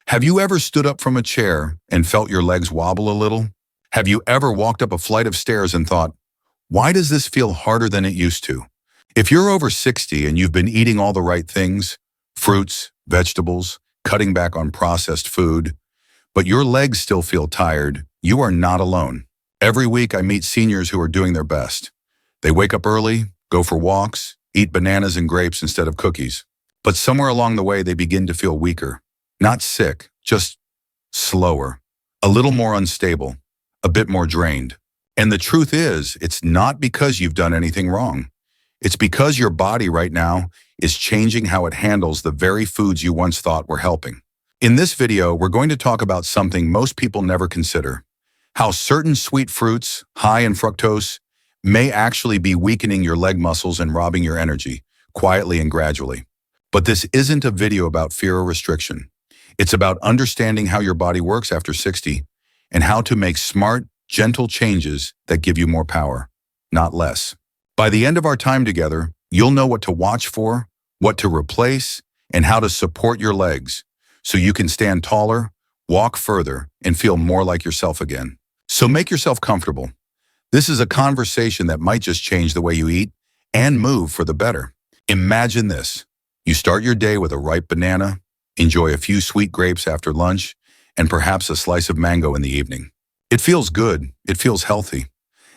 Have you ever stood up from a chair and felt your legs wobble a little? Have you ever walked up a flight of stairs and thought, why does this feel harder than it used to? If you're over 60 and you've been eating all the right things, fruits, vegetables, cutting back on processed food, but your legs still feel tired, you are not alone. Every week I meet seniors who are doing their best. They wake up early, go for walks, eat bananas and grapes instead of cookies. But somewhere along the way they begin to feel weaker. Not sick, just slower, a little more unstable, a bit more drained. And the truth is, it's not because you've done anything wrong. It's because your body right now is changing how it handles the very foods you once thought were helping. In this video, we're going to talk about something most people never consider: how certain sweet fruits, high in fructose, may actually be weakening your leg muscles and robbing your energy, quietly and gradually. But this isn't a video about fear or restriction. It's about understanding how your body works after 60 and how to make smart, gentle changes that give you more power, not less. By the end of our time together, you'll know what to watch for, what to replace, and how to support your legs so you can stand taller, walk further, and feel more like yourself again. So make yourself comfortable. This is a conversation that might just change the way you eat and move for the better. Imagine this. You start your day with a ripe banana, enjoy a few sweet grapes after lunch, and perhaps a slice of mango in the evening. It feels good. It feels healthy.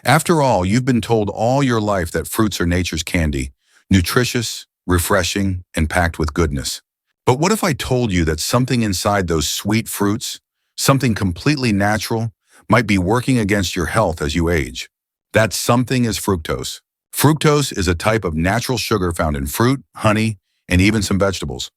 After all, you've been told all your life that fruits are nature's candy, nutritious, refreshing, and packed with goodness. But what if I told you that something inside those sweet fruits, something completely natural, might be working against your health as you age? That something is fructose. Fructose is a type of natural sugar found in fruit, honey, and even some vegetables.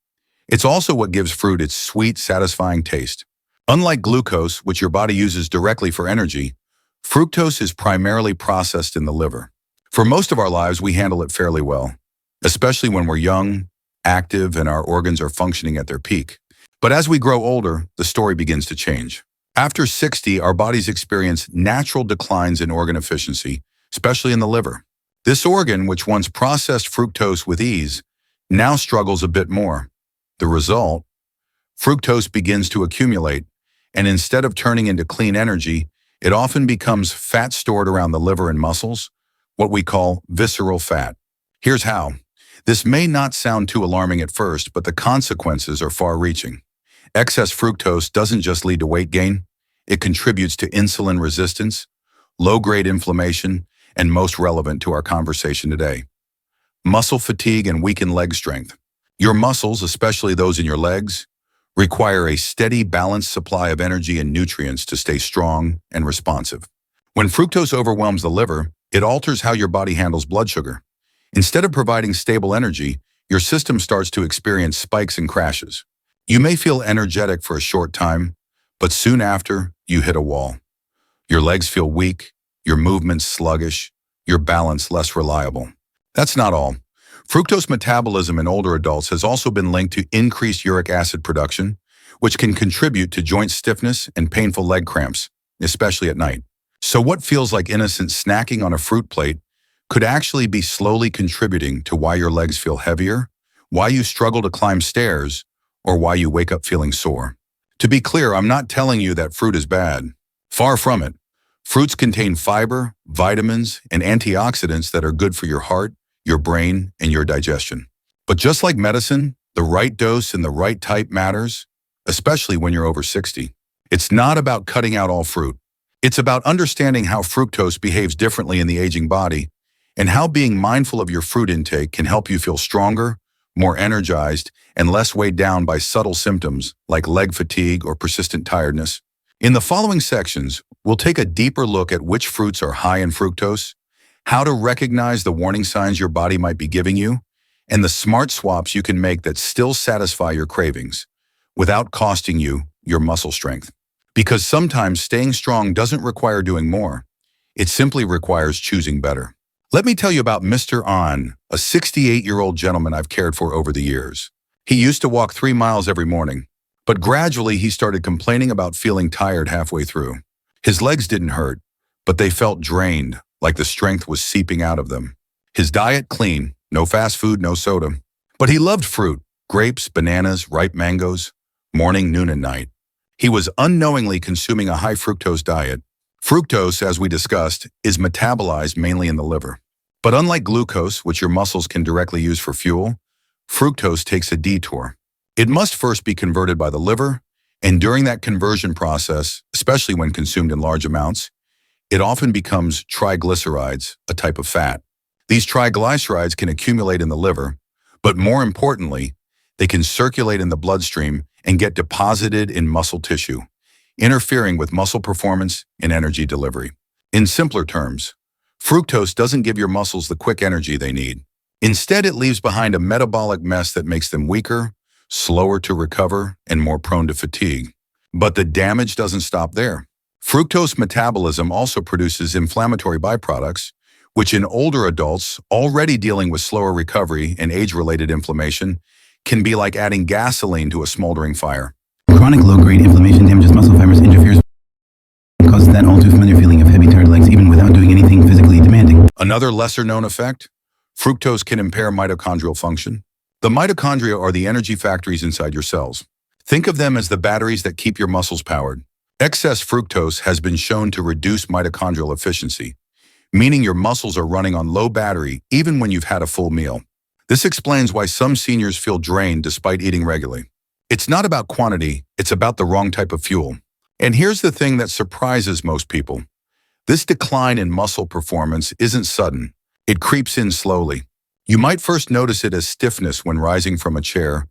It's also what gives fruit its sweet, satisfying taste. Unlike glucose, which your body uses directly for energy, fructose is primarily processed in the liver. For most of our lives, we handle it fairly well, especially when we're young, active, and our organs are functioning at their peak. But as we grow older, the story begins to change. After 60, our bodies experience natural declines in organ efficiency, especially in the liver. This organ, which once processed fructose with ease, now struggles a bit more. The result? Fructose begins to accumulate, and instead of turning into clean energy, it often becomes fat stored around the liver and muscles, what we call visceral fat. Here's how. This may not sound too alarming at first, but the consequences are far-reaching. Excess fructose doesn't just lead to weight gain, it contributes to insulin resistance, low-grade inflammation, and most relevant to our conversation today, muscle fatigue and weakened leg strength. Your muscles, especially those in your legs, require a steady, balanced supply of energy and nutrients to stay strong and responsive. When fructose overwhelms the liver, it alters how your body handles blood sugar. Instead of providing stable energy, your system starts to experience spikes and crashes. You may feel energetic for a short time, but soon after, you hit a wall. Your legs feel weak, your movements sluggish, your balance less reliable. That's not all. Fructose metabolism in older adults has also been linked to increased uric acid production, which can contribute to joint stiffness and painful leg cramps, especially at night. So what feels like innocent snacking on a fruit plate could actually be slowly contributing to why your legs feel heavier, why you struggle to climb stairs, or why you wake up feeling sore. To be clear, I'm not telling you that fruit is bad. Far from it. Fruits contain fiber, vitamins, and antioxidants that are good for your heart, your brain, and your digestion. But just like medicine, the right dose and the right type matters, especially when you're over 60. It's not about cutting out all fruit. It's about understanding how fructose behaves differently in the aging body and how being mindful of your fruit intake can help you feel stronger, more energized, and less weighed down by subtle symptoms like leg fatigue or persistent tiredness. In the following sections, we'll take a deeper look at which fruits are high in fructose, how to recognize the warning signs your body might be giving you, and the smart swaps you can make that still satisfy your cravings without costing you your muscle strength. Because sometimes staying strong doesn't require doing more. It simply requires choosing better. Let me tell you about Mr. An, a 68-year-old gentleman I've cared for over the years. He used to walk 3 miles every morning, but gradually he started complaining about feeling tired halfway through. His legs didn't hurt, but they felt drained, like the strength was seeping out of them. His diet clean, no fast food, no soda. But he loved fruit, grapes, bananas, ripe mangoes. morning, noon, and night. He was unknowingly consuming a high fructose diet. Fructose, as we discussed, is metabolized mainly in the liver. But unlike glucose, which your muscles can directly use for fuel, fructose takes a detour. It must first be converted by the liver, and during that conversion process, especially when consumed in large amounts, it often becomes triglycerides, a type of fat. These triglycerides can accumulate in the liver, but more importantly, they can circulate in the bloodstream and get deposited in muscle tissue, interfering with muscle performance and energy delivery. In simpler terms, fructose doesn't give your muscles the quick energy they need. Instead, it leaves behind a metabolic mess that makes them weaker, slower to recover, and more prone to fatigue. But the damage doesn't stop there. Fructose metabolism also produces inflammatory byproducts, which in older adults already dealing with slower recovery and age-related inflammation can be like adding gasoline to a smoldering fire. Chronic low-grade inflammation damages muscle fibers, interferes and causes that all-too-familiar feeling of heavy, tired legs even without doing anything physically demanding. Another lesser-known effect, fructose can impair mitochondrial function. The mitochondria are the energy factories inside your cells. Think of them as the batteries that keep your muscles powered. Excess fructose has been shown to reduce mitochondrial efficiency, meaning your muscles are running on low battery even when you've had a full meal. This explains why some seniors feel drained despite eating regularly. It's not about quantity, it's about the wrong type of fuel. And here's the thing that surprises most people. This decline in muscle performance isn't sudden. It creeps in slowly. You might first notice it as stiffness when rising from a chair,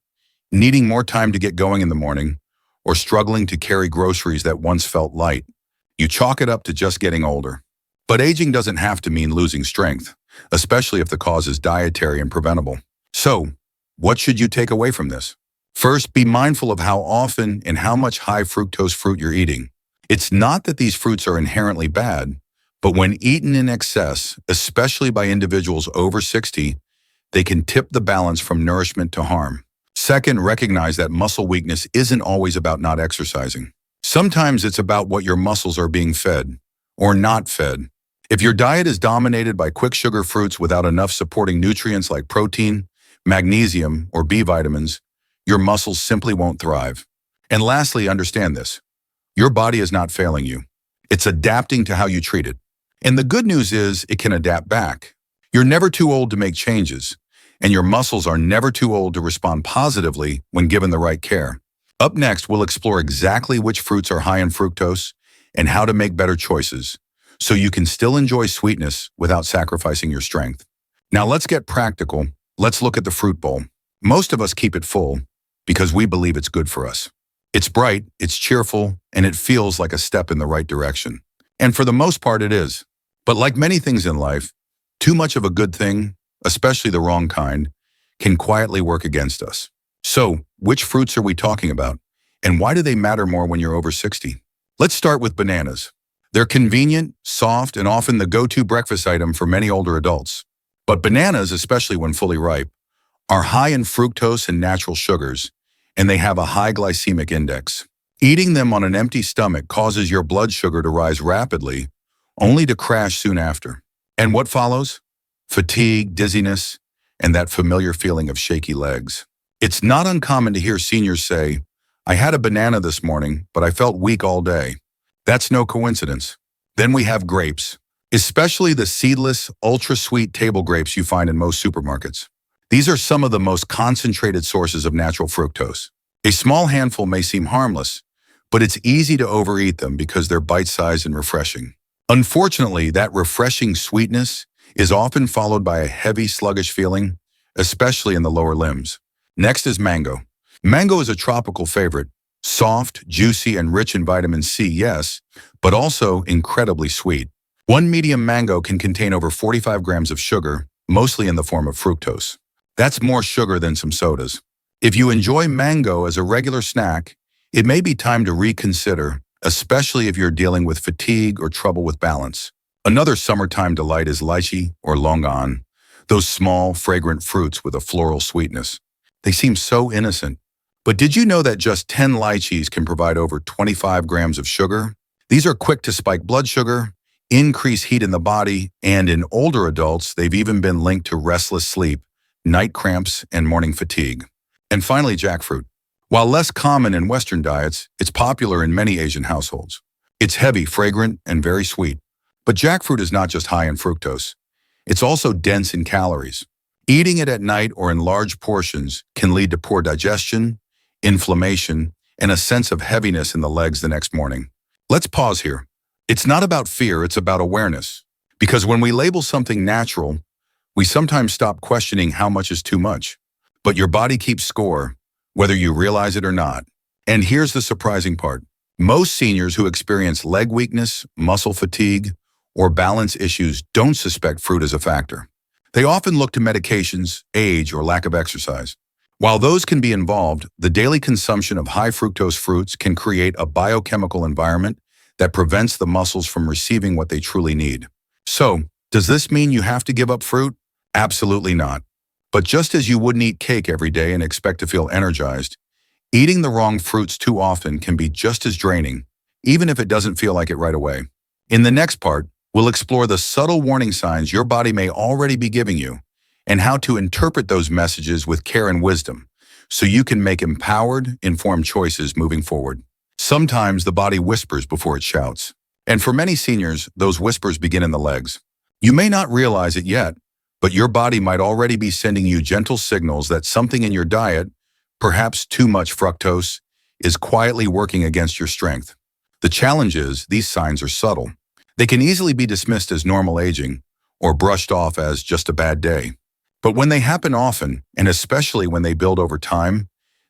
needing more time to get going in the morning, or struggling to carry groceries that once felt light. You chalk it up to just getting older. But aging doesn't have to mean losing strength, especially if the cause is dietary and preventable. So, what should you take away from this? First, be mindful of how often and how much high fructose fruit you're eating. It's not that these fruits are inherently bad, but when eaten in excess, especially by individuals over 60, they can tip the balance from nourishment to harm. Second, recognize that muscle weakness isn't always about not exercising. Sometimes it's about what your muscles are being fed or not fed. If your diet is dominated by quick sugar fruits without enough supporting nutrients like protein, magnesium, or B vitamins, your muscles simply won't thrive. And lastly, understand this. Your body is not failing you. It's adapting to how you treat it. And the good news is it can adapt back. You're never too old to make changes, and your muscles are never too old to respond positively when given the right care. Up next, we'll explore exactly which fruits are high in fructose and how to make better choices so you can still enjoy sweetness without sacrificing your strength. Now let's get practical. Let's look at the fruit bowl. Most of us keep it full because we believe it's good for us. It's bright, it's cheerful, and it feels like a step in the right direction. And for the most part, it is. But like many things in life, too much of a good thing, especially the wrong kind, can quietly work against us. So, which fruits are we talking about? And why do they matter more when you're over 60? Let's start with bananas. They're convenient, soft, and often the go-to breakfast item for many older adults. But bananas, especially when fully ripe, are high in fructose and natural sugars, and they have a high glycemic index. Eating them on an empty stomach causes your blood sugar to rise rapidly, only to crash soon after. And what follows? Fatigue, dizziness, and that familiar feeling of shaky legs. It's not uncommon to hear seniors say, "I had a banana this morning, but I felt weak all day." That's no coincidence. Then we have grapes, especially the seedless, ultra-sweet table grapes you find in most supermarkets. These are some of the most concentrated sources of natural fructose. A small handful may seem harmless, but it's easy to overeat them because they're bite-sized and refreshing. Unfortunately, that refreshing sweetness is often followed by a heavy, sluggish feeling, especially in the lower limbs. Next is mango. Mango is a tropical favorite, soft, juicy, and rich in vitamin C, yes, but also incredibly sweet. One medium mango can contain over 45 grams of sugar, mostly in the form of fructose. That's more sugar than some sodas. If you enjoy mango as a regular snack, it may be time to reconsider, especially if you're dealing with fatigue or trouble with balance. Another summertime delight is lychee or longan, those small, fragrant fruits with a floral sweetness. They seem so innocent. But did you know that just 10 lychees can provide over 25 grams of sugar? These are quick to spike blood sugar, increase heat in the body, and in older adults, they've even been linked to restless sleep, night cramps, and morning fatigue. And finally, jackfruit. While less common in Western diets, it's popular in many Asian households. It's heavy, fragrant, and very sweet. But jackfruit is not just high in fructose. It's also dense in calories. Eating it at night or in large portions can lead to poor digestion, inflammation, and a sense of heaviness in the legs the next morning. Let's pause here. It's not about fear, it's about awareness. Because when we label something natural, we sometimes stop questioning how much is too much. But your body keeps score, whether you realize it or not. And here's the surprising part. Most seniors who experience leg weakness, muscle fatigue, or balance issues don't suspect fruit as a factor. They often look to medications, age, or lack of exercise. While those can be involved, the daily consumption of high fructose fruits can create a biochemical environment that prevents the muscles from receiving what they truly need. So, does this mean you have to give up fruit? Absolutely not. But just as you wouldn't eat cake every day and expect to feel energized, eating the wrong fruits too often can be just as draining, even if it doesn't feel like it right away. In the next part, we'll explore the subtle warning signs your body may already be giving you and how to interpret those messages with care and wisdom so you can make empowered, informed choices moving forward. Sometimes the body whispers before it shouts. And for many seniors, those whispers begin in the legs. You may not realize it yet, but your body might already be sending you gentle signals that something in your diet, perhaps too much fructose, is quietly working against your strength. The challenge is, these signs are subtle. They can easily be dismissed as normal aging or brushed off as just a bad day. But when they happen often, and especially when they build over time,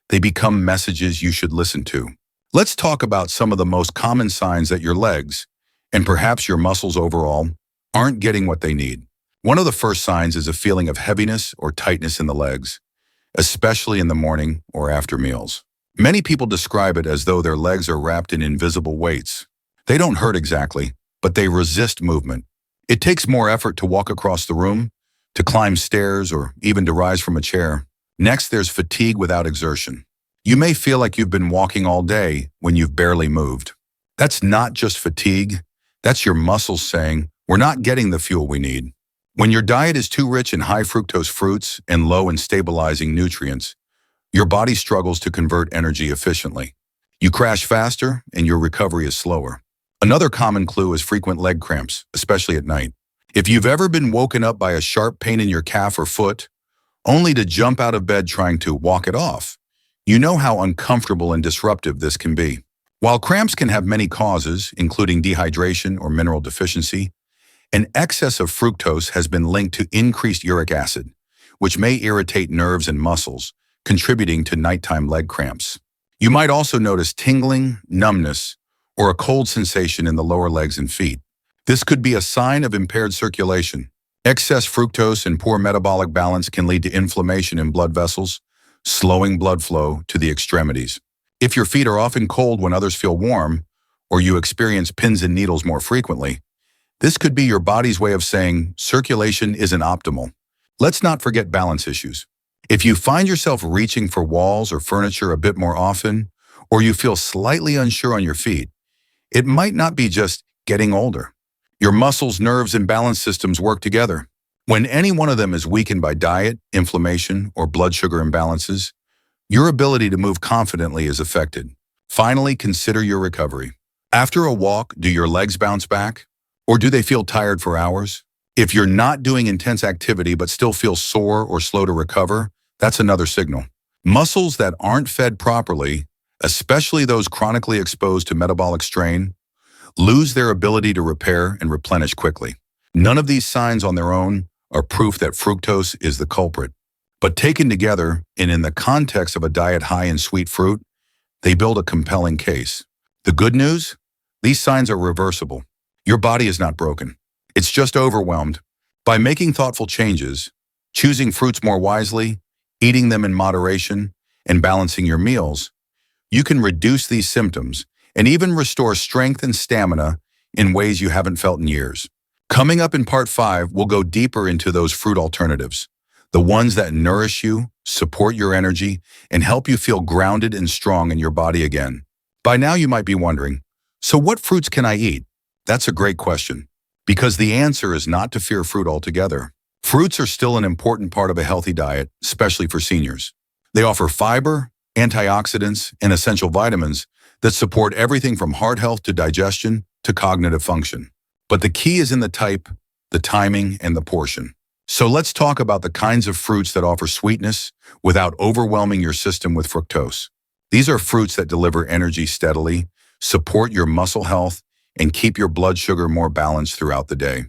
they become messages you should listen to. Let's talk about some of the most common signs that your legs, and perhaps your muscles overall, aren't getting what they need. One of the first signs is a feeling of heaviness or tightness in the legs, especially in the morning or after meals. Many people describe it as though their legs are wrapped in invisible weights. They don't hurt exactly, but they resist movement. It takes more effort to walk across the room, to climb stairs, or even to rise from a chair. Next, there's fatigue without exertion. You may feel like you've been walking all day when you've barely moved. That's not just fatigue. That's your muscles saying, we're not getting the fuel we need. When your diet is too rich in high fructose fruits and low in stabilizing nutrients, your body struggles to convert energy efficiently. You crash faster and your recovery is slower. Another common clue is frequent leg cramps, especially at night. If you've ever been woken up by a sharp pain in your calf or foot, only to jump out of bed trying to walk it off, you know how uncomfortable and disruptive this can be. While cramps can have many causes, including dehydration or mineral deficiency, an excess of fructose has been linked to increased uric acid, which may irritate nerves and muscles, contributing to nighttime leg cramps. You might also notice tingling, numbness, or a cold sensation in the lower legs and feet. This could be a sign of impaired circulation. Excess fructose and poor metabolic balance can lead to inflammation in blood vessels, slowing blood flow to the extremities. If your feet are often cold when others feel warm, or you experience pins and needles more frequently, this could be your body's way of saying circulation isn't optimal. Let's not forget balance issues. If you find yourself reaching for walls or furniture a bit more often, or you feel slightly unsure on your feet, it might not be just getting older. Your muscles, nerves, and balance systems work together. When any one of them is weakened by diet, inflammation, or blood sugar imbalances, your ability to move confidently is affected. Finally, consider your recovery. After a walk, do your legs bounce back? Or do they feel tired for hours? If you're not doing intense activity but still feel sore or slow to recover, that's another signal. Muscles that aren't fed properly, especially those chronically exposed to metabolic strain, lose their ability to repair and replenish quickly. None of these signs on their own are proof that fructose is the culprit. But taken together and in the context of a diet high in sweet fruit, they build a compelling case. The good news? These signs are reversible. Your body is not broken. It's just overwhelmed. By making thoughtful changes, choosing fruits more wisely, eating them in moderation, and balancing your meals, you can reduce these symptoms and even restore strength and stamina in ways you haven't felt in years. Coming up in part 5, we'll go deeper into those fruit alternatives, the ones that nourish you, support your energy, and help you feel grounded and strong in your body again. By now you might be wondering, so what fruits can I eat? That's a great question, because the answer is not to fear fruit altogether. Fruits are still an important part of a healthy diet, especially for seniors. They offer fiber, antioxidants, and essential vitamins that support everything from heart health to digestion to cognitive function. But the key is in the type, the timing, and the portion. So let's talk about the kinds of fruits that offer sweetness without overwhelming your system with fructose. These are fruits that deliver energy steadily, support your muscle health, and keep your blood sugar more balanced throughout the day.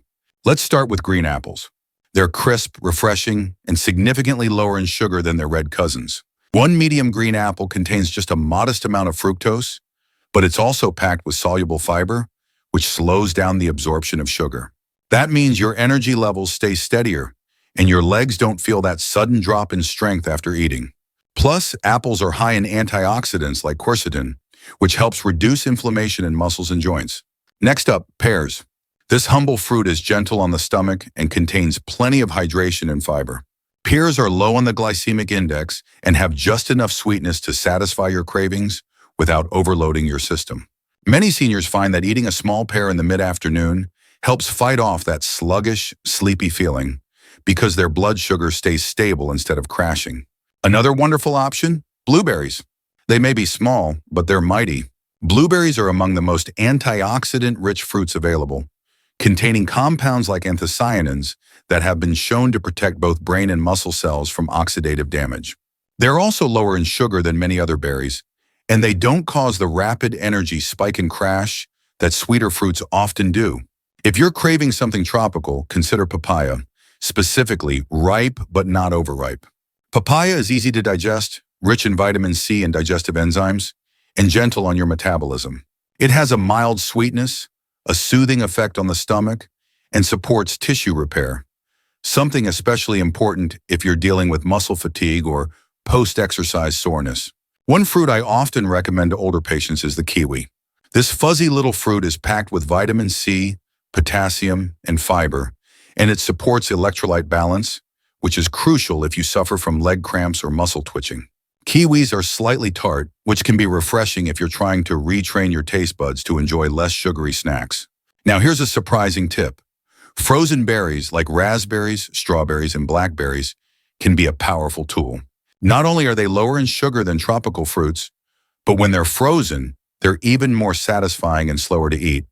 Let's start with green apples. They're crisp, refreshing, and significantly lower in sugar than their red cousins. One medium green apple contains just a modest amount of fructose, but it's also packed with soluble fiber, which slows down the absorption of sugar. That means your energy levels stay steadier, and your legs don't feel that sudden drop in strength after eating. Plus, apples are high in antioxidants like quercetin, which helps reduce inflammation in muscles and joints. Next up, pears. This humble fruit is gentle on the stomach and contains plenty of hydration and fiber. Pears are low on the glycemic index and have just enough sweetness to satisfy your cravings without overloading your system. Many seniors find that eating a small pear in the mid-afternoon helps fight off that sluggish, sleepy feeling because their blood sugar stays stable instead of crashing. Another wonderful option, blueberries. They may be small, but they're mighty. Blueberries are among the most antioxidant-rich fruits available, containing compounds like anthocyanins that have been shown to protect both brain and muscle cells from oxidative damage. They're also lower in sugar than many other berries, and they don't cause the rapid energy spike and crash that sweeter fruits often do. If you're craving something tropical, consider papaya, specifically ripe but not overripe. Papaya is easy to digest, rich in vitamin C and digestive enzymes, and gentle on your metabolism. It has a mild sweetness, a soothing effect on the stomach, and supports tissue repair, something especially important if you're dealing with muscle fatigue or post-exercise soreness. One fruit I often recommend to older patients is the kiwi. This fuzzy little fruit is packed with vitamin C, potassium, and fiber, and it supports electrolyte balance, which is crucial if you suffer from leg cramps or muscle twitching. Kiwis are slightly tart, which can be refreshing if you're trying to retrain your taste buds to enjoy less sugary snacks. Now here's a surprising tip. Frozen berries like raspberries, strawberries, and blackberries can be a powerful tool. Not only are they lower in sugar than tropical fruits, but when they're frozen, they're even more satisfying and slower to eat,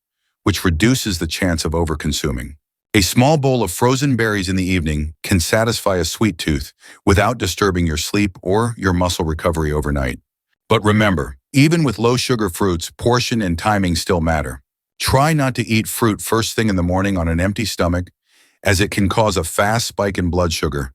which reduces the chance of overconsuming. A small bowl of frozen berries in the evening can satisfy a sweet tooth without disturbing your sleep or your muscle recovery overnight. But remember, even with low-sugar fruits, portion and timing still matter. Try not to eat fruit first thing in the morning on an empty stomach, as it can cause a fast spike in blood sugar,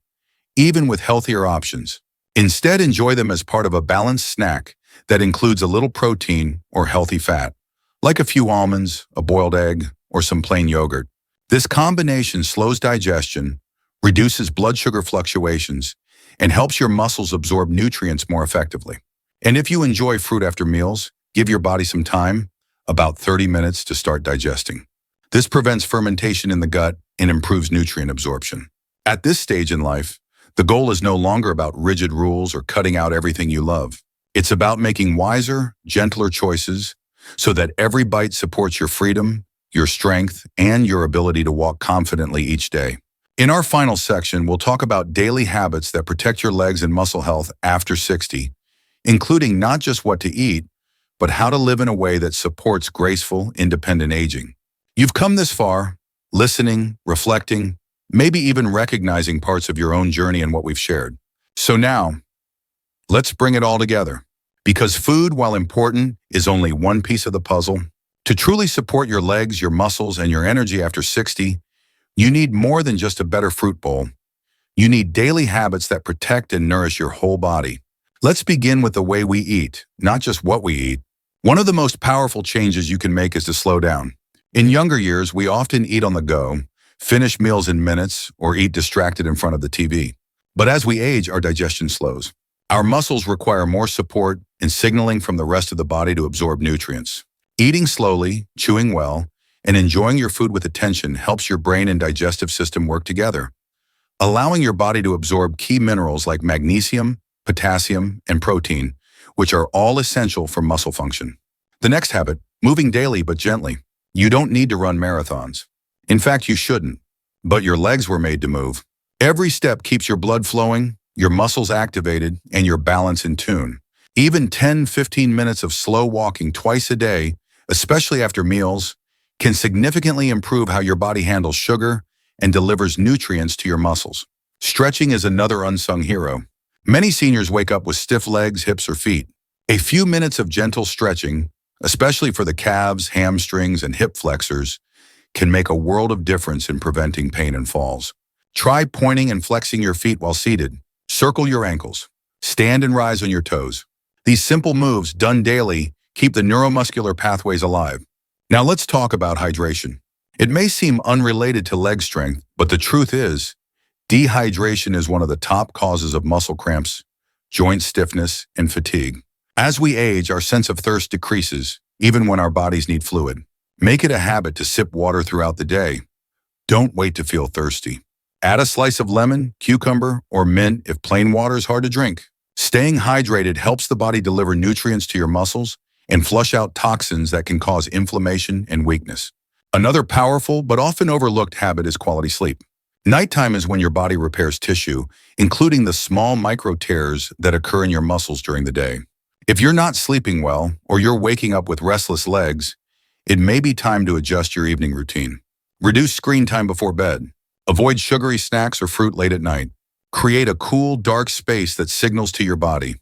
even with healthier options. Instead, enjoy them as part of a balanced snack that includes a little protein or healthy fat, like a few almonds, a boiled egg, or some plain yogurt. This combination slows digestion, reduces blood sugar fluctuations, and helps your muscles absorb nutrients more effectively. And if you enjoy fruit after meals, give your body some time, about 30 minutes to start digesting. This prevents fermentation in the gut and improves nutrient absorption. At this stage in life, the goal is no longer about rigid rules or cutting out everything you love. It's about making wiser, gentler choices so that every bite supports your freedom, your strength, and your ability to walk confidently each day. In our final section, we'll talk about daily habits that protect your legs and muscle health after 60, including not just what to eat, but how to live in a way that supports graceful, independent aging. You've come this far, listening, reflecting, maybe even recognizing parts of your own journey and what we've shared. So now, let's bring it all together. Because food, while important, is only one piece of the puzzle. To truly support your legs, your muscles, and your energy after 60, you need more than just a better fruit bowl. You need daily habits that protect and nourish your whole body. Let's begin with the way we eat, not just what we eat. One of the most powerful changes you can make is to slow down. In younger years, we often eat on the go, finish meals in minutes, or eat distracted in front of the TV. But as we age, our digestion slows. Our muscles require more support and signaling from the rest of the body to absorb nutrients. Eating slowly, chewing well, and enjoying your food with attention helps your brain and digestive system work together, allowing your body to absorb key minerals like magnesium, potassium, and protein, which are all essential for muscle function. The next habit, moving daily but gently. You don't need to run marathons. In fact, you shouldn't, but your legs were made to move. Every step keeps your blood flowing, your muscles activated, and your balance in tune. Even 10-15 minutes of slow walking twice a day, especially after meals, can significantly improve how your body handles sugar and delivers nutrients to your muscles. Stretching is another unsung hero. Many seniors wake up with stiff legs, hips, or feet. A few minutes of gentle stretching, especially for the calves, hamstrings, and hip flexors, can make a world of difference in preventing pain and falls. Try pointing and flexing your feet while seated. Circle your ankles. Stand and rise on your toes. These simple moves, done daily, keep the neuromuscular pathways alive. Now let's talk about hydration. It may seem unrelated to leg strength, but the truth is, dehydration is one of the top causes of muscle cramps, joint stiffness, and fatigue. As we age, our sense of thirst decreases, even when our bodies need fluid. Make it a habit to sip water throughout the day. Don't wait to feel thirsty. Add a slice of lemon, cucumber, or mint if plain water is hard to drink. Staying hydrated helps the body deliver nutrients to your muscles and flush out toxins that can cause inflammation and weakness. Another powerful but often overlooked habit is quality sleep. Nighttime is when your body repairs tissue, including the small micro tears that occur in your muscles during the day. If you're not sleeping well, or you're waking up with restless legs, it may be time to adjust your evening routine. Reduce screen time before bed. Avoid sugary snacks or fruit late at night. Create a cool, dark space that signals to your body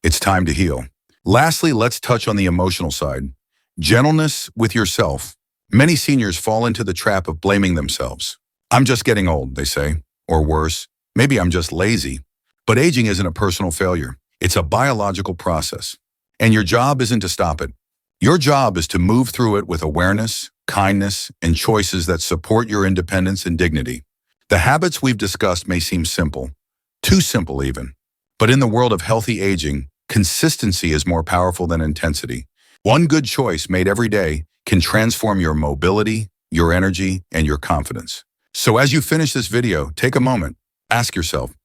it's time to heal. Lastly, let's touch on the emotional side. Gentleness with yourself. Many seniors fall into the trap of blaming themselves. I'm just getting old, they say. Or worse, maybe I'm just lazy. But aging isn't a personal failure. It's a biological process. And your job isn't to stop it. Your job is to move through it with awareness, kindness, and choices that support your independence and dignity. The habits we've discussed may seem simple, too simple even. But in the world of healthy aging, consistency is more powerful than intensity. One good choice made every day can transform your mobility, your energy, and your confidence. So as you finish this video, take a moment. Ask yourself,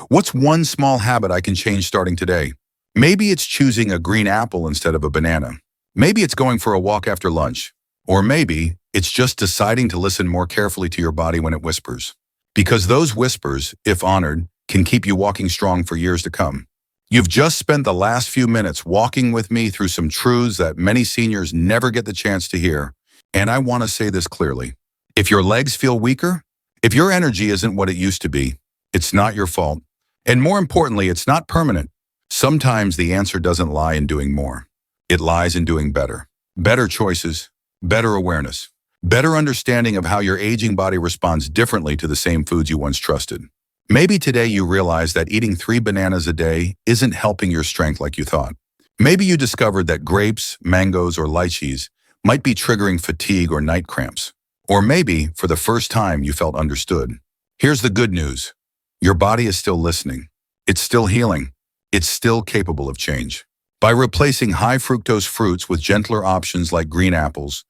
what's one small habit I can change starting today? Maybe it's choosing a green apple instead of a banana. Maybe it's going for a walk after lunch. Or maybe it's just deciding to listen more carefully to your body when it whispers. Because those whispers, if honored, can keep you walking strong for years to come. You've just spent the last few minutes walking with me through some truths that many seniors never get the chance to hear. And I want to say this clearly. If your legs feel weaker, if your energy isn't what it used to be, it's not your fault. And more importantly, it's not permanent. Sometimes the answer doesn't lie in doing more. It lies in doing better. Better choices, better awareness, better understanding of how your aging body responds differently to the same foods you once trusted. Maybe today you realize that eating 3 bananas a day isn't helping your strength like you thought. Maybe you discovered that grapes, mangoes, or lychees might be triggering fatigue or night cramps. Or maybe, for the first time, you felt understood. Here's the good news. Your body is still listening. It's still healing. It's still capable of change. By replacing high fructose fruits with gentler options like green apples,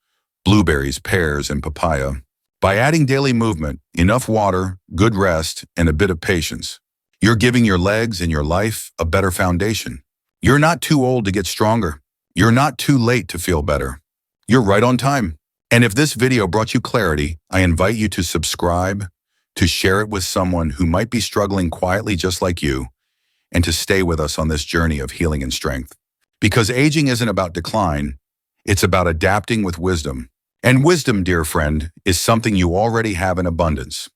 blueberries, pears, and papaya, by adding daily movement, enough water, good rest, and a bit of patience, you're giving your legs and your life a better foundation. You're not too old to get stronger. You're not too late to feel better. You're right on time. And if this video brought you clarity, I invite you to subscribe, to share it with someone who might be struggling quietly just like you, and to stay with us on this journey of healing and strength. Because aging isn't about decline, it's about adapting with wisdom. And wisdom, dear friend, is something you already have in abundance.